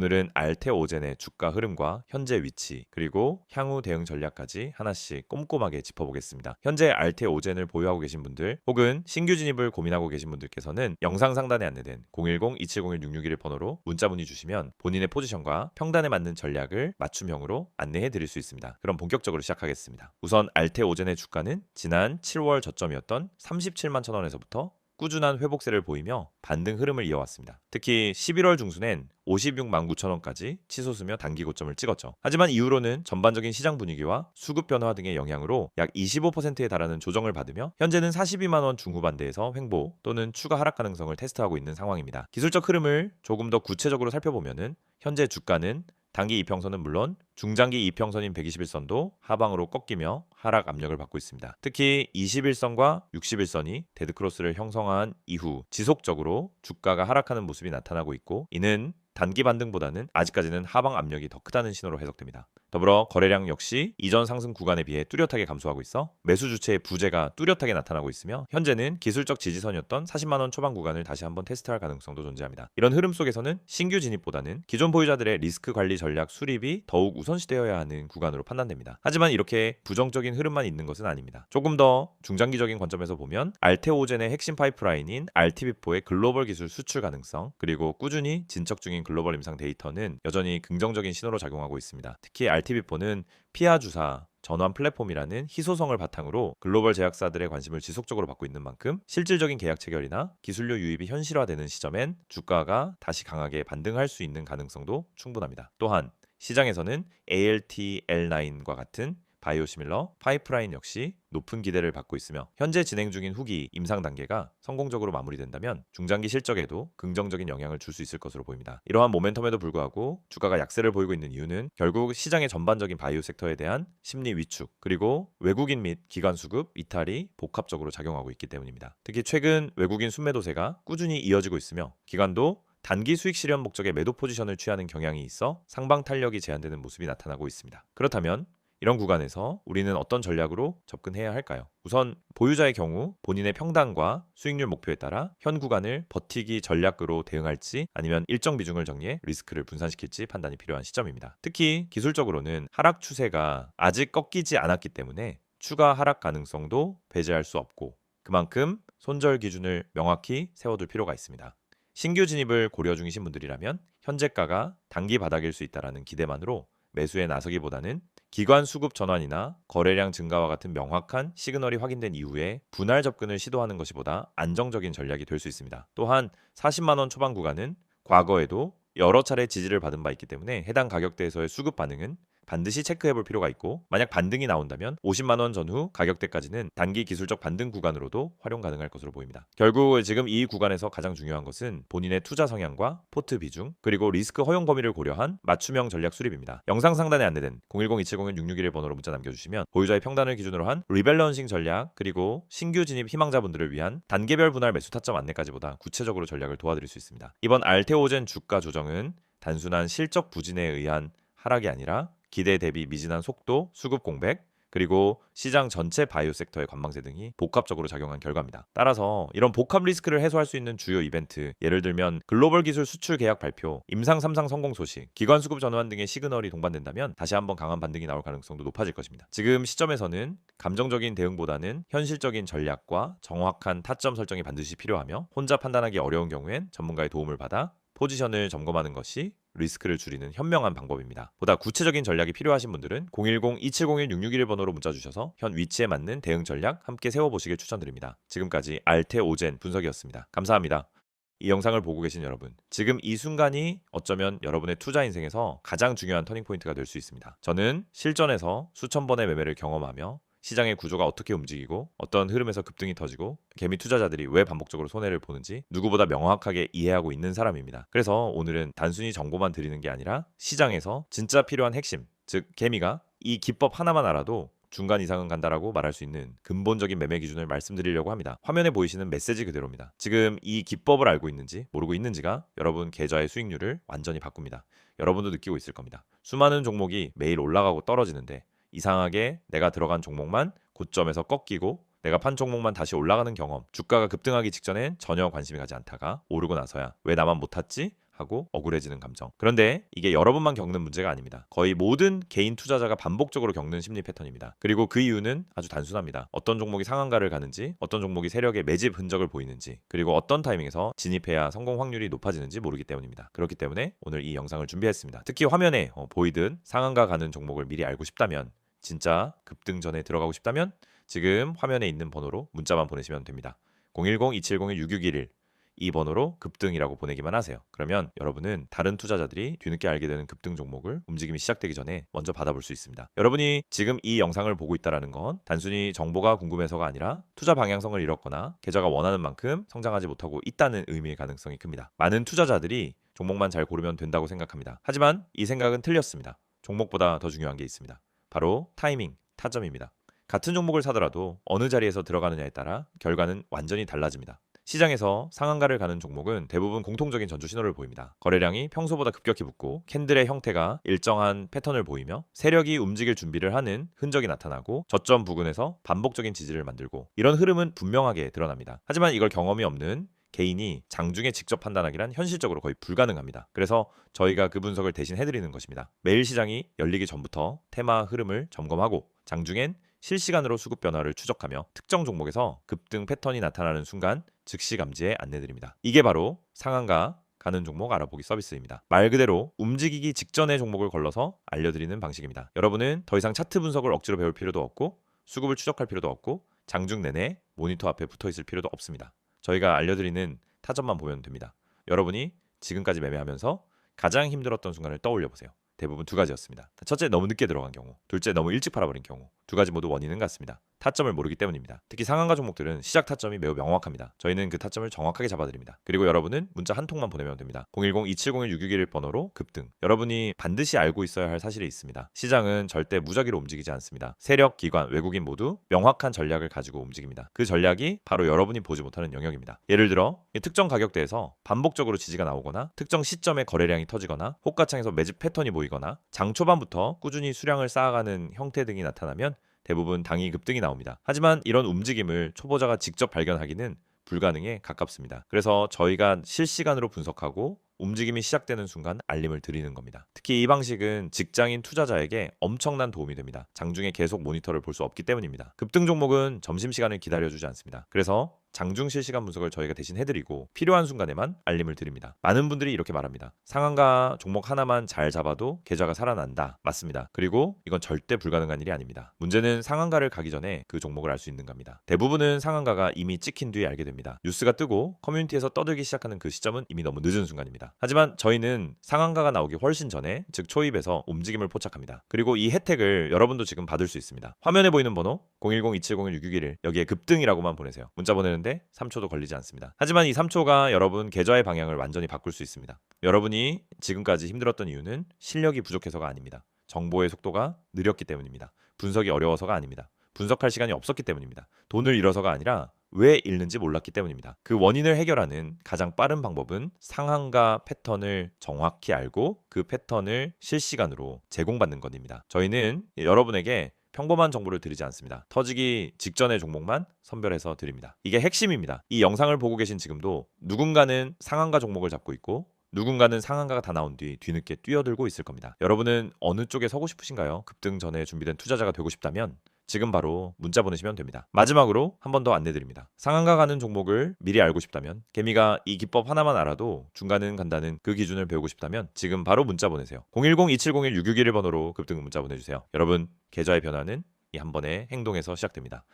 오늘은 알테오젠의 주가 흐름과 현재 위치 그리고 향후 대응 전략까지 하나씩 꼼꼼하게 짚어보겠습니다. 현재 알테오젠을 보유하고 계신 분들 혹은 신규 진입을 고민하고 계신 분들께서는 영상 상단에 안내된 010-2701-661 번호로 문자 문의 주시면 본인의 포지션과 평단에 맞는 전략을 맞춤형으로 안내해 드릴 수 있습니다. 그럼 본격적으로 시작하겠습니다. 우선 알테오젠의 주가는 지난 7월 저점이었던 37만 천 원에서부터 꾸준한 회복세를 보이며 반등 흐름을 이어왔습니다. 특히 11월 중순엔 56만 9천 원까지 치솟으며 단기 고점을 찍었죠. 하지만 이후로는 전반적인 시장 분위기와 수급 변화 등의 영향으로 약 25%에 달하는 조정을 받으며 현재는 42만 원 중후반대에서 횡보 또는 추가 하락 가능성을 테스트하고 있는 상황입니다. 기술적 흐름을 조금 더 구체적으로 살펴보면은 현재 주가는 단기 이평선은 물론 중장기 이평선인 121선도 하방으로 꺾이며 하락 압력을 받고 있습니다. 특히 21선과 61선이 데드크로스를 형성한 이후 지속적으로 주가가 하락하는 모습이 나타나고 있고, 이는 단기 반등보다는 아직까지는 하방 압력이 더 크다는 신호로 해석됩니다. 더불어 거래량 역시 이전 상승 구간에 비해 뚜렷하게 감소하고 있어 매수 주체의 부재가 뚜렷하게 나타나고 있으며 현재는 기술적 지지선이었던 40만 원 초반 구간을 다시 한번 테스트할 가능성도 존재합니다. 이런 흐름 속에서는 신규 진입보다는 기존 보유자들의 리스크 관리 전략 수립이 더욱 우선시되어야 하는 구간으로 판단됩니다. 하지만 이렇게 부정적인 흐름만 있는 것은 아닙니다. 조금 더 중장기적인 관점에서 보면 알테오젠의 핵심 파이프라인인 RTB4의 글로벌 기술 수출 가능성 그리고 꾸준히 진척 중인 글로벌 임상 데이터는 여전히 긍정적인 신호로 작용하고 있습니다. 특히 RTB4는 피하 주사 전환 플랫폼이라는 희소성을 바탕으로 글로벌 제약사들의 관심을 지속적으로 받고 있는 만큼 실질적인 계약 체결이나 기술료 유입이 현실화되는 시점엔 주가가 다시 강하게 반등할 수 있는 가능성도 충분합니다. 또한 시장에서는 ALT-L9과 같은 바이오시밀러 파이프라인 역시 높은 기대를 받고 있으며 현재 진행 중인 후기 임상 단계가 성공적으로 마무리된다면 중장기 실적에도 긍정적인 영향을 줄 수 있을 것으로 보입니다. 이러한 모멘텀에도 불구하고 주가가 약세를 보이고 있는 이유는 결국 시장의 전반적인 바이오 섹터에 대한 심리 위축 그리고 외국인 및 기관 수급 이탈이 복합적으로 작용하고 있기 때문입니다. 특히 최근 외국인 순매도세가 꾸준히 이어지고 있으며 기관도 단기 수익 실현 목적의 매도 포지션을 취하는 경향이 있어 상방 탄력이 제한되는 모습이 나타나고 있습니다. 그렇다면 이런 구간에서 우리는 어떤 전략으로 접근해야 할까요? 우선 보유자의 경우 본인의 평단과 수익률 목표에 따라 현 구간을 버티기 전략으로 대응할지 아니면 일정 비중을 정리해 리스크를 분산시킬지 판단이 필요한 시점입니다. 특히 기술적으로는 하락 추세가 아직 꺾이지 않았기 때문에 추가 하락 가능성도 배제할 수 없고 그만큼 손절 기준을 명확히 세워둘 필요가 있습니다. 신규 진입을 고려 중이신 분들이라면 현재가가 단기 바닥일 수 있다는 기대만으로 매수에 나서기보다는 기관 수급 전환이나 거래량 증가와 같은 명확한 시그널이 확인된 이후에 분할 접근을 시도하는 것이보다 안정적인 전략이 될 수 있습니다. 또한 40만 원 초반 구간은 과거에도 여러 차례 지지를 받은 바 있기 때문에 해당 가격대에서의 수급 반응은 반드시 체크해 볼 필요가 있고, 만약 반등이 나온다면 50만 원 전후 가격대까지는 단기 기술적 반등 구간으로도 활용 가능할 것으로 보입니다. 결국 지금 이 구간에서 가장 중요한 것은 본인의 투자 성향과 포트 비중 그리고 리스크 허용 범위를 고려한 맞춤형 전략 수립입니다. 영상 상단에 안내된 010-2701-6611 번호로 문자 남겨주시면 보유자의 평단을 기준으로 한 리밸런싱 전략 그리고 신규 진입 희망자분들을 위한 단계별 분할 매수 타점 안내까지보다 구체적으로 전략을 도와드릴 수 있습니다. 이번 알테오젠 주가 조정은 단순한 실적 부진에 의한 하락이 아니라 기대 대비 미진한 속도, 수급 공백, 그리고 시장 전체 바이오 섹터의 관망세 등이 복합적으로 작용한 결과입니다. 따라서 이런 복합 리스크를 해소할 수 있는 주요 이벤트, 예를 들면 글로벌 기술 수출 계약 발표, 임상 3상 성공 소식, 기관 수급 전환 등의 시그널이 동반된다면 다시 한번 강한 반등이 나올 가능성도 높아질 것입니다. 지금 시점에서는 감정적인 대응보다는 현실적인 전략과 정확한 타점 설정이 반드시 필요하며 혼자 판단하기 어려운 경우엔 전문가의 도움을 받아 포지션을 점검하는 것이 리스크를 줄이는 현명한 방법입니다. 보다 구체적인 전략이 필요하신 분들은 010-2701-661 번호로 문자 주셔서 현 위치에 맞는 대응 전략 함께 세워보시길 추천드립니다. 지금까지 알테오젠 분석이었습니다. 감사합니다. 이 영상을 보고 계신 여러분, 지금 이 순간이 어쩌면 여러분의 투자 인생에서 가장 중요한 터닝포인트가 될 수 있습니다. 저는 실전에서 수천 번의 매매를 경험하며 시장의 구조가 어떻게 움직이고 어떤 흐름에서 급등이 터지고 개미 투자자들이 왜 반복적으로 손해를 보는지 누구보다 명확하게 이해하고 있는 사람입니다. 그래서 오늘은 단순히 정보만 드리는 게 아니라 시장에서 진짜 필요한 핵심, 즉 개미가 이 기법 하나만 알아도 중간 이상은 간다라고 말할 수 있는 근본적인 매매 기준을 말씀드리려고 합니다. 화면에 보이시는 메시지 그대로입니다. 지금 이 기법을 알고 있는지 모르고 있는지가 여러분 계좌의 수익률을 완전히 바꿉니다. 여러분도 느끼고 있을 겁니다. 수많은 종목이 매일 올라가고 떨어지는데 이상하게 내가 들어간 종목만 고점에서 꺾이고 내가 판 종목만 다시 올라가는 경험, 주가가 급등하기 직전엔 전혀 관심이 가지 않다가 오르고 나서야 왜 나만 못 탔지? 하고 억울해지는 감정. 그런데 이게 여러분만 겪는 문제가 아닙니다. 거의 모든 개인 투자자가 반복적으로 겪는 심리 패턴입니다. 그리고 그 이유는 아주 단순합니다. 어떤 종목이 상한가를 가는지, 어떤 종목이 세력의 매집 흔적을 보이는지, 그리고 어떤 타이밍에서 진입해야 성공 확률이 높아지는지 모르기 때문입니다. 그렇기 때문에 오늘 이 영상을 준비했습니다. 특히 화면에 보이듯 상한가 가는 종목을 미리 알고 싶다면, 진짜 급등 전에 들어가고 싶다면 지금 화면에 있는 번호로 문자만 보내시면 됩니다. 010-2701-6611 이 번호로 급등이라고 보내기만 하세요. 그러면 여러분은 다른 투자자들이 뒤늦게 알게 되는 급등 종목을 움직임이 시작되기 전에 먼저 받아볼 수 있습니다. 여러분이 지금 이 영상을 보고 있다는 건 단순히 정보가 궁금해서가 아니라 투자 방향성을 잃었거나 계좌가 원하는 만큼 성장하지 못하고 있다는 의미의 가능성이 큽니다. 많은 투자자들이 종목만 잘 고르면 된다고 생각합니다. 하지만 이 생각은 틀렸습니다. 종목보다 더 중요한 게 있습니다. 바로 타이밍, 타점입니다. 같은 종목을 사더라도 어느 자리에서 들어가느냐에 따라 결과는 완전히 달라집니다. 시장에서 상한가를 가는 종목은 대부분 공통적인 전조 신호를 보입니다. 거래량이 평소보다 급격히 붙고 캔들의 형태가 일정한 패턴을 보이며 세력이 움직일 준비를 하는 흔적이 나타나고 저점 부근에서 반복적인 지지를 만들고, 이런 흐름은 분명하게 드러납니다. 하지만 이걸 경험이 없는 개인이 장중에 직접 판단하기란 현실적으로 거의 불가능합니다. 그래서 저희가 그 분석을 대신 해드리는 것입니다. 매일 시장이 열리기 전부터 테마 흐름을 점검하고 장중엔 실시간으로 수급 변화를 추적하며 특정 종목에서 급등 패턴이 나타나는 순간 즉시 감지에 안내드립니다. 이게 바로 상한가 가는 종목 알아보기 서비스입니다. 말 그대로 움직이기 직전의 종목을 걸러서 알려드리는 방식입니다. 여러분은 더 이상 차트 분석을 억지로 배울 필요도 없고 수급을 추적할 필요도 없고 장중 내내 모니터 앞에 붙어 있을 필요도 없습니다. 저희가 알려드리는 타점만 보면 됩니다. 여러분이 지금까지 매매하면서 가장 힘들었던 순간을 떠올려 보세요. 대부분 두 가지였습니다. 첫째, 너무 늦게 들어간 경우. 둘째, 너무 일찍 팔아버린 경우. 두 가지 모두 원인은 같습니다. 타점을 모르기 때문입니다. 특히 상한가 종목들은 시작 타점이 매우 명확합니다. 저희는 그 타점을 정확하게 잡아드립니다. 그리고 여러분은 문자 한 통만 보내면 됩니다. 010-2701-6611 번호로 급등. 여러분이 반드시 알고 있어야 할 사실이 있습니다. 시장은 절대 무작위로 움직이지 않습니다. 세력, 기관, 외국인 모두 명확한 전략을 가지고 움직입니다. 그 전략이 바로 여러분이 보지 못하는 영역입니다. 예를 들어 특정 가격대에서 반복적으로 지지가 나오거나 특정 시점에 거래량이 터지거나 호가창에서 매집 패턴이 보이거나 장 초반부터 꾸준히 수량을 쌓아가는 형태 등이 나타나면 대부분 당이 급등이 나옵니다. 하지만 이런 움직임을 초보자가 직접 발견하기는 불가능에 가깝습니다. 그래서 저희가 실시간으로 분석하고 움직임이 시작되는 순간 알림을 드리는 겁니다. 특히 이 방식은 직장인 투자자에게 엄청난 도움이 됩니다. 장중에 계속 모니터를 볼 수 없기 때문입니다. 급등 종목은 점심시간을 기다려주지 않습니다. 그래서 장중 실시간 분석을 저희가 대신 해드리고 필요한 순간에만 알림을 드립니다. 많은 분들이 이렇게 말합니다. 상한가 종목 하나만 잘 잡아도 계좌가 살아난다. 맞습니다. 그리고 이건 절대 불가능한 일이 아닙니다. 문제는 상한가를 가기 전에 그 종목을 알 수 있는 겁니다. 대부분은 상한가가 이미 찍힌 뒤에 알게 됩니다. 뉴스가 뜨고 커뮤니티에서 떠들기 시작하는 그 시점은 이미 너무 늦은 순간입니다. 하지만 저희는 상한가가 나오기 훨씬 전에, 즉 초입에서 움직임을 포착합니다. 그리고 이 혜택을 여러분도 지금 받을 수 있습니다. 화면에 보이는 번호 010-2701-6611 여기에 급등이라고만 보내세요. 문자 보내는데 3초도 걸리지 않습니다. 하지만 이 3초가 여러분 계좌의 방향을 완전히 바꿀 수 있습니다. 여러분이 지금까지 힘들었던 이유는 실력이 부족해서가 아닙니다. 정보의 속도가 느렸기 때문입니다. 분석이 어려워서가 아닙니다. 분석할 시간이 없었기 때문입니다. 돈을 잃어서가 아니라 왜 잃는지 몰랐기 때문입니다. 그 원인을 해결하는 가장 빠른 방법은 상한가 패턴을 정확히 알고 그 패턴을 실시간으로 제공받는 것입니다. 저희는 여러분에게 평범한 정보를 드리지 않습니다. 터지기 직전의 종목만 선별해서 드립니다. 이게 핵심입니다. 이 영상을 보고 계신 지금도 누군가는 상한가 종목을 잡고 있고 누군가는 상한가가 다 나온 뒤 뒤늦게 뛰어들고 있을 겁니다. 여러분은 어느 쪽에 서고 싶으신가요? 급등 전에 준비된 투자자가 되고 싶다면 지금 바로 문자 보내시면 됩니다. 마지막으로 한 번 더 안내드립니다. 상한가 가는 종목을 미리 알고 싶다면, 개미가 이 기법 하나만 알아도 중간은 간다는 그 기준을 배우고 싶다면 지금 바로 문자 보내세요. 010-2701-6611 번호로 급등 문자 보내주세요. 여러분, 계좌의 변화는 이 한 번의 행동에서 시작됩니다.